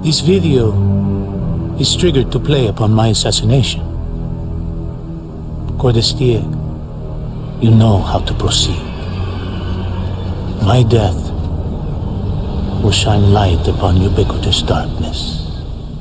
This video is triggered to play upon my assassination. Cordis Die, you know how to proceed. My death will shine light upon ubiquitous darkness.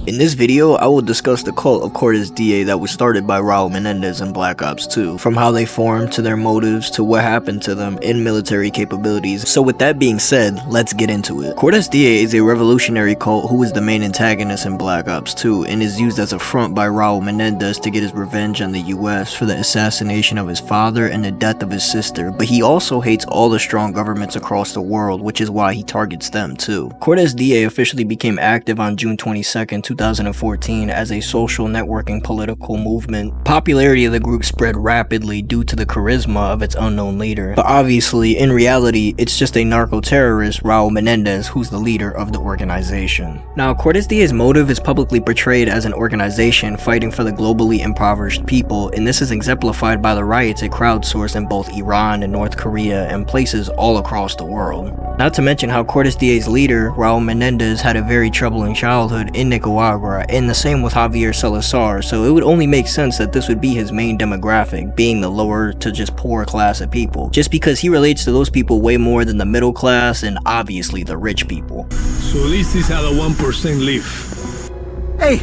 In this video, I will discuss the cult of Cordis Die that was started by Raul Menendez in Black Ops 2, from how they formed to their motives to what happened to them in military capabilities. So with that being said, let's get into it. Cordis Die is a revolutionary cult who is the main antagonist in Black Ops 2 and is used as a front by Raul Menendez to get his revenge on the US for the assassination of his father and the death of his sister, but he also hates all the strong governments across the world, which is why he targets them too. Cordis Die officially became active on June 22nd, 2014 as a social networking political movement. Popularity of the group spread rapidly due to the charisma of its unknown leader, but obviously in reality it's just a narco-terrorist, Raul Menendez, who's the leader of the organization. Now Cordis Die's motive is publicly portrayed as an organization fighting for the globally impoverished people, and this is exemplified by the riots it crowdsourced in both Iran and North Korea and places all across the world. Not to mention how Cordis Die's leader, Raul Menendez, had a very troubling childhood in Nicaragua, and the same with Javier Salazar, so it would only make sense that this would be his main demographic, being the lower to just poor class of people, just because he relates to those people way more than the middle class and obviously the rich people. So this is how the 1% live. Hey,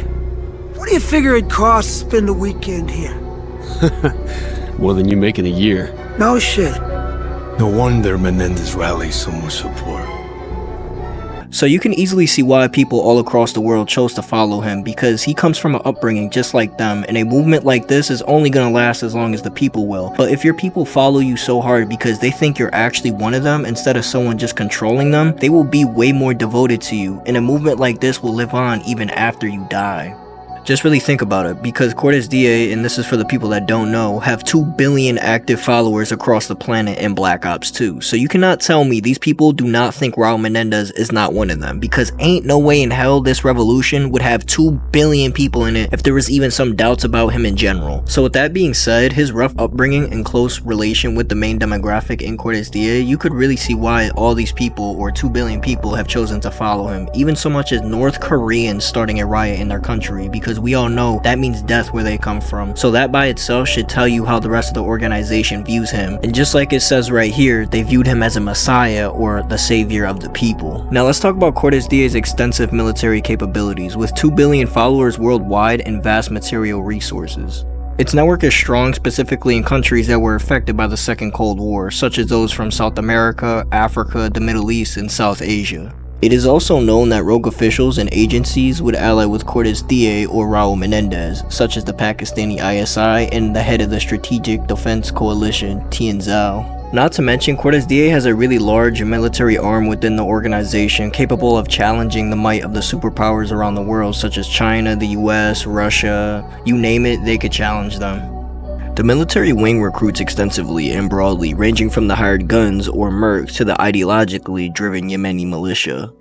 what do you figure it costs to spend a weekend here? More than you make in a year. No shit. No wonder Menendez rallies so much support. So you can easily see why people all across the world chose to follow him, because he comes from an upbringing just like them, and a movement like this is only gonna last as long as the people will. But if your people follow you so hard because they think you're actually one of them instead of someone just controlling them, they will be way more devoted to you, and a movement like this will live on even after you die. Just really think about it, because Cordis Die, and this is for the people that don't know, have 2 billion active followers across the planet in Black Ops 2. So you cannot tell me these people do not think Raul Menendez is not one of them, because ain't no way in hell this revolution would have 2 billion people in it if there was even some doubts about him in general. So with that being said, his rough upbringing and close relation with the main demographic in Cordis Die, you could really see why all these people, or 2 billion people, have chosen to follow him, even so much as North Koreans starting a riot in their country, because we all know that means death where they come from. So that by itself should tell you how the rest of the organization views him. And just like it says right here, they viewed him as a messiah or the savior of the people. Now let's talk about Cordis Die's extensive military capabilities with 2 billion followers worldwide and vast material resources. Its network is strong specifically in countries that were affected by the Second Cold War, such as those from South America, Africa, the Middle East, and South Asia. It is also known that rogue officials and agencies would ally with Cordis Die or Raul Menendez, such as the Pakistani ISI and the head of the Strategic Defense Coalition, Tianzhao. Not to mention, Cordis Die has a really large military arm within the organization capable of challenging the might of the superpowers around the world, such as China, the US, Russia, you name it, they could challenge them. The military wing recruits extensively and broadly, ranging from the hired guns or mercs to the ideologically driven Yemeni militia.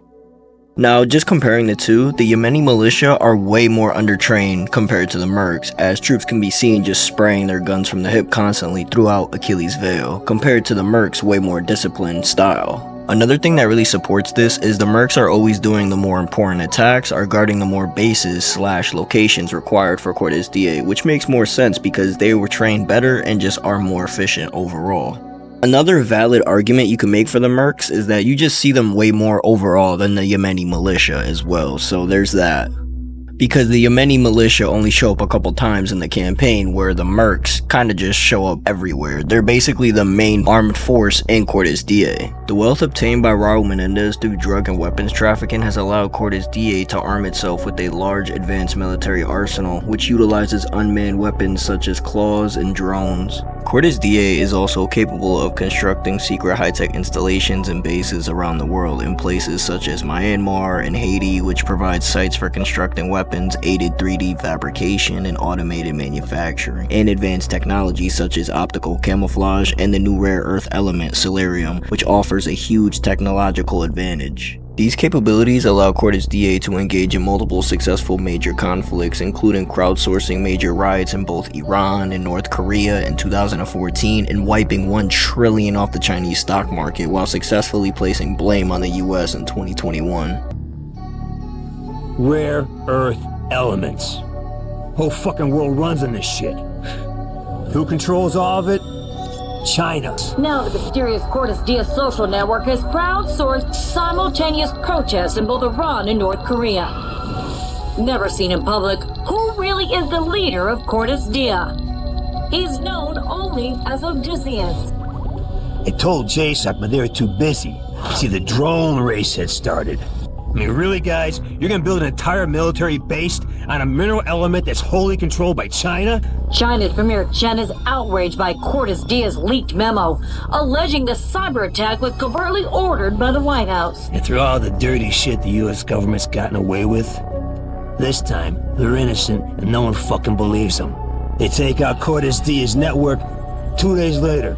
Now, just comparing the two, the Yemeni militia are way more undertrained compared to the mercs, as troops can be seen just spraying their guns from the hip constantly throughout Achilles' Veil, compared to the mercs' way more disciplined style. Another thing that really supports this is the mercs are always doing the more important attacks, are guarding the more bases / locations required for Cordis Die, which makes more sense because they were trained better and just are more efficient overall. Another valid argument you can make for the mercs is that you just see them way more overall than the Yemeni militia as well, so there's that. Because the Yemeni militia only show up a couple times in the campaign, where the mercs kinda just show up everywhere. They're basically the main armed force in Cordis Die. The wealth obtained by Raul Menendez through drug and weapons trafficking has allowed Cordis Die to arm itself with a large advanced military arsenal, which utilizes unmanned weapons such as claws and drones. Cordis Die is also capable of constructing secret high-tech installations and bases around the world in places such as Myanmar and Haiti, which provides sites for constructing weapons, aided 3D fabrication and automated manufacturing, and advanced technology such as optical camouflage and the new rare earth element Celerium, which offers a huge technological advantage. These capabilities allow Cordis Die to engage in multiple successful major conflicts, including crowdsourcing major riots in both Iran and North Korea in 2014 and wiping $1 trillion off the Chinese stock market while successfully placing blame on the US in 2021. rare earth elements. Whole fucking world runs on this shit. Who controls all of it? China. Now the mysterious Cordis Die social network has crowdsourced simultaneous protests in both Iran and North Korea. Never seen in public, who really is the leader of Cordis Die? He's known only as Odysseus. I told JSOC, but they were too busy. See, the drone race had started. I mean, really, guys? You're gonna build an entire military based on a mineral element that's wholly controlled by China? China's Premier Chen is outraged by Cordis Die's leaked memo, alleging the cyber attack was covertly ordered by the White House. And through all the dirty shit the US government's gotten away with, this time, they're innocent and no one fucking believes them. They take out Cordis Die's network 2 days later.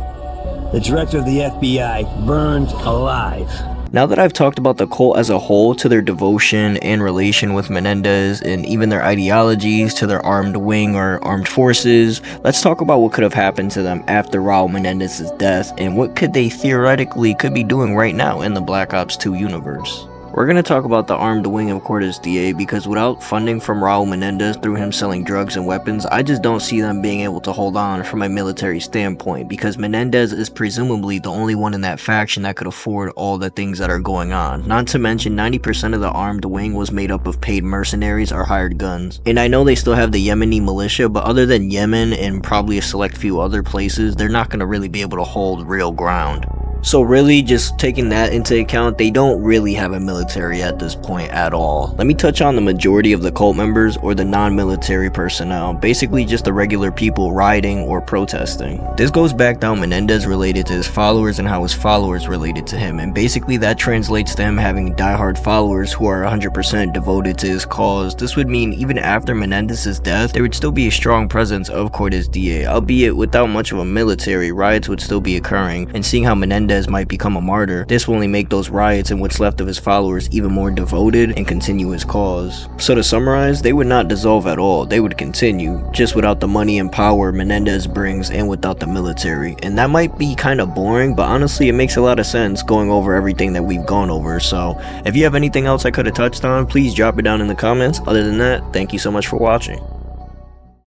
The director of the FBI burned alive. Now that I've talked about the cult as a whole, to their devotion and relation with Menendez, and even their ideologies, to their armed wing or armed forces, let's talk about what could have happened to them after Raul Menendez's death, and what could they theoretically could be doing right now in the Black Ops 2 universe. We're going to talk about the armed wing of Cordis Die because without funding from Raul Menendez through him selling drugs and weapons, I just don't see them being able to hold on from a military standpoint, because Menendez is presumably the only one in that faction that could afford all the things that are going on. Not to mention 90% of the armed wing was made up of paid mercenaries or hired guns. And I know they still have the Yemeni militia, but other than Yemen and probably a select few other places, they're not going to really be able to hold real ground. So really, just taking that into account, they don't really have a military at this point at all. Let me touch on the majority of the cult members, or the non-military personnel, basically just the regular people rioting or protesting. This goes back down Menendez related to his followers and how his followers related to him, and basically that translates to him having diehard followers who are 100% devoted to his cause. This would mean even after Menendez's death, there would still be a strong presence of Cordis Die, albeit without much of a military. Riots would still be occurring, and seeing how Menendez might become a martyr, this will only make those riots and what's left of his followers even more devoted and continue his cause. So to summarize, they would not dissolve at all, they would continue, just without the money and power Menendez brings and without the military. And that might be kind of boring, but honestly it makes a lot of sense going over everything that we've gone over. So if you have anything else I could have touched on, please drop it down in the comments. Other than that, thank you so much for watching.